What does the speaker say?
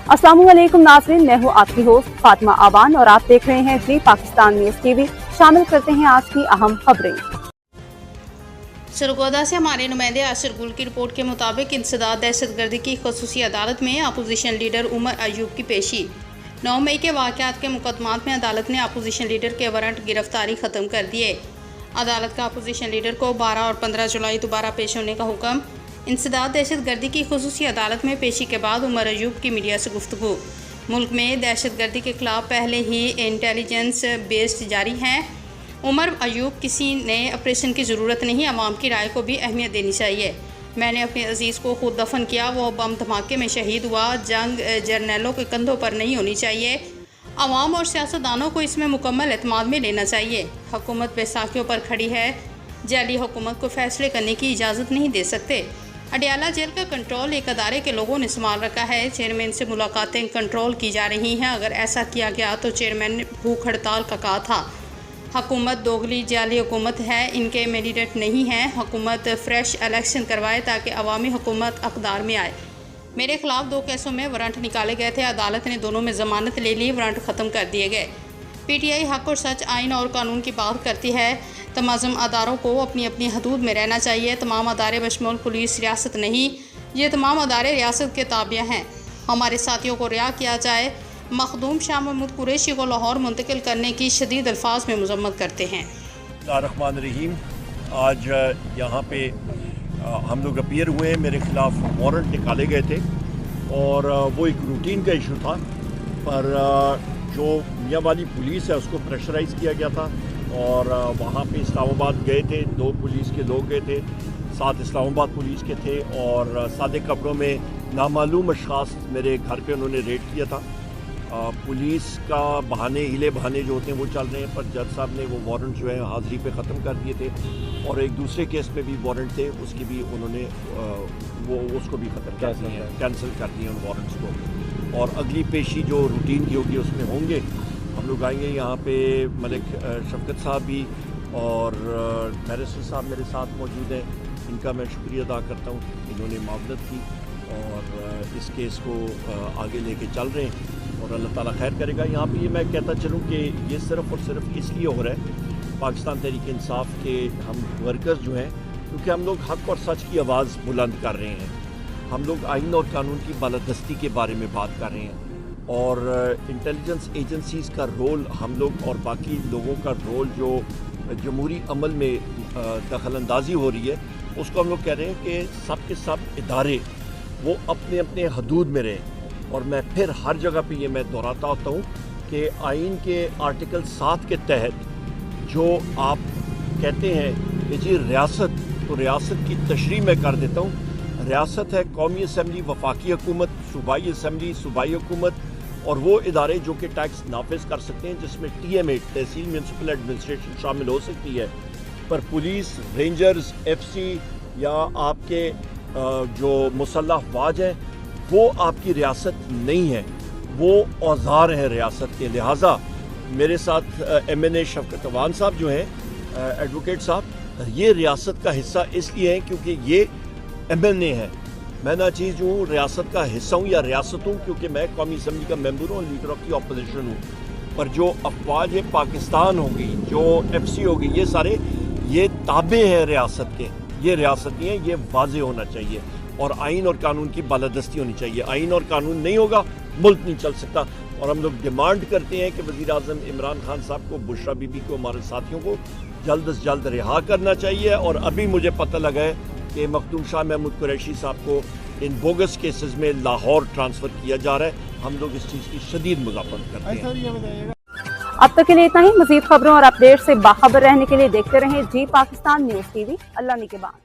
अस्सलामुअलैकुम नाज़रीन, मैं हूँ आपकी होस्ट फातिमा आवान और आप देख रहे हैं जी पाकिस्तान न्यूज़ टीवी। शामिल करते हैं आज की अहम खबरें। सरगोदा से हमारे नुमाइंदे आसिर गुल की रिपोर्ट के मुताबिक इंसदाद दहशतगर्दी की खसूसी अदालत में अपोजिशन लीडर उमर अयूब की पेशी। 9 मई के वाक़यात के मुकदमात में अदालत ने अपोजिशन लीडर के वारंट गिरफ्तारी ख़त्म कर दिए। अदालत का अपोजिशन लीडर को 12 और 15 जुलाई दोबारा पेश होने का हुक्म। इंसदाद दहशतगर्दी की खसूसी अदालत में पेशी के बाद उमर अयूब की मीडिया से गुफ्तगू। मुल्क में दहशतगर्दी के खिलाफ पहले ही इंटेलिजेंस बेस्ड जारी हैं। उमर अयूब, किसी नए ऑपरेशन की ज़रूरत नहीं, आवाम की राय को भी अहमियत देनी चाहिए। मैंने अपने अजीज़ को खुद दफन किया, वो बम धमाके में शहीद हुआ। जंग जर्नैलों के कंधों पर नहीं होनी चाहिए। आवाम और सियासतदानों को इसमें मुकम्मल एतमाद में लेना चाहिए। हुकूमत बैसाखियों पर खड़ी है, जाली हुकूमत को फैसले करने की इजाज़त नहीं दे सकते। अडियाला जेल का कंट्रोल एक अदारे के लोगों ने संभाल रखा है। चेयरमैन से मुलाकातें कंट्रोल की जा रही हैं। अगर ऐसा किया गया तो चेयरमैन ने भूख हड़ताल का कहा था। हुकूमत दोगली जाली हुकूमत है, इनके मैंडेट नहीं है। हुकूमत फ्रेश इलेक्शन करवाए ताकि अवामी हुकूमत अक़दार में आए। मेरे खिलाफ 2 केसों में वारंट निकाले गए थे, अदालत ने दोनों में ज़मानत ले ली, वारंट ख़त्म कर दिए गए। PTI हक और सच, आइन और कानून की बात करती है। तमाम अदारों को अपनी अपनी हदूद में रहना चाहिए। तमाम अदारे बशमूल पुलिस रियासत नहीं, ये तमाम अदारे रियासत के ताबिया हैं। हमारे साथियों को रिहा किया जाए। मखदूम शाह महमूद कुरैशी को लाहौर मुंतकिल करने की शदीद अल्फाज में मजम्मत करते हैं। बिस्मिल्लाहिर्रहमानिर्रहीम। आज यहाँ पे हम लोग अपीयर हुए हैं, मेरे ख़िलाफ़ वारंट निकाले गए थे और वो एक रूटीन का इशू था, पर जो मियाँ वाली पुलिस है उसको प्रेशराइज़ किया गया था और वहाँ पे इस्लामाबाद गए थे, 2 पुलिस के लोग गए थे, 7 इस्लामाबाद पुलिस के थे और सादे कपड़ों में नामालूम अशख़ास मेरे घर पे उन्होंने रेड किया था। पुलिस का बहाने, हिले बहाने जो होते हैं वो चल रहे हैं, पर जज साहब ने वो वारंट जो है हाज़िरी पे ख़त्म कर दिए थे और एक दूसरे केस पे भी वारंट थे, उसकी भी उन्होंने वो उसको भी ख़त्म कर दिए हैं, कैंसिल कर दिए उन वारंट्स को। और अगली पेशी जो रूटीन की होगी उसमें होंगे। हम लोग आएंगे यहाँ पे, मलिक शफकत साहब भी और बैरिस्टर साहब मेरे साथ मौजूद हैं, इनका मैं शुक्रिया अदा करता हूँ, इन्होंने मावनत की और इस केस को आगे लेके चल रहे हैं और अल्लाह ताला खैर करेगा। यहाँ पे ये मैं कहता चलूँ कि ये सिर्फ़ और सिर्फ इसलिए हो रहा है पाकिस्तान तहरीक इंसाफ के हम वर्कर्स जो हैं, क्योंकि हम लोग हक़ और सच की आवाज़ बुलंद कर रहे हैं। हम लोग आइन और कानून की बालादस्ती के बारे में बात कर रहे हैं और इंटेलिजेंस एजेंसीज़ का रोल, हम लोग और बाकी लोगों का रोल जो जमहूरी अमल में दखल अंदाजी हो रही है, उसको हम लोग कह रहे हैं कि सब के सब इदारे वो अपने अपने हदूद में रहें। और मैं फिर हर जगह पे ये मैं दोहराता होता हूँ कि आइन के आर्टिकल 7 के तहत जो आप कहते हैं कि जी रियासत, तो रियासत की तशरीह मैं कर देता हूँ। रियासत है कौमी असम्बली, वफाकी हुकूमत, सूबाई असम्बली, सूबाई हुकूमत और वो इदारे जो कि टैक्स नाफिज कर सकते हैं, जिसमें TMA तहसील म्यूनसिपल एडमिनिस्ट्रेशन शामिल हो सकती है। पर पुलिस, रेंजर्स, FC या आपके जो मुसल्लह अफवाज हैं वो आपकी रियासत नहीं है, वो औजार हैं रियासत के। लिहाजा मेरे साथ MNA शफकत अवान साहब जो हैं, एडवोकेट साहब, ये रियासत का हिस्सा इसलिए हैं क्योंकि ये MNA है। मैं ना चीज़ हूँ रियासत का हिस्सा हूँ या रियासत हूँ क्योंकि मैं कौमी असम्बली का मेंबर हूँ, लीडर ऑफ दी अपोजिशन हूँ। पर जो अफवाज पाकिस्तान होगी, जो FC होगी, ये सारे ये ताबे हैं रियासत के, ये रियासत नहीं है। ये वाज़े होना चाहिए और आइन और कानून की बालादस्ती होनी चाहिए। आइन और कानून नहीं होगा, मुल्क नहीं चल सकता। और हम लोग डिमांड करते हैं कि वज़ीर आज़म इमरान खान साहब को, बुशरा बीबी को, हमारे साथियों को जल्द से जल्द रिहा करना चाहिए। और अभी मुझे पता लगा है कि मखदूम शाह महमूद कुरैशी साहब को इन बोगस केसेस में लाहौर ट्रांसफ़र किया जा रहा है। हम लोग इस चीज़ की शदीद मुज़ाफ़रत करते हैं। अब तक के लिए इतना ही। मज़ीद खबरों और अपडेट से बाखबर रहने के लिए देखते रहें जी पाकिस्तान न्यूज़ टीवी। अल्लाह निगहबान।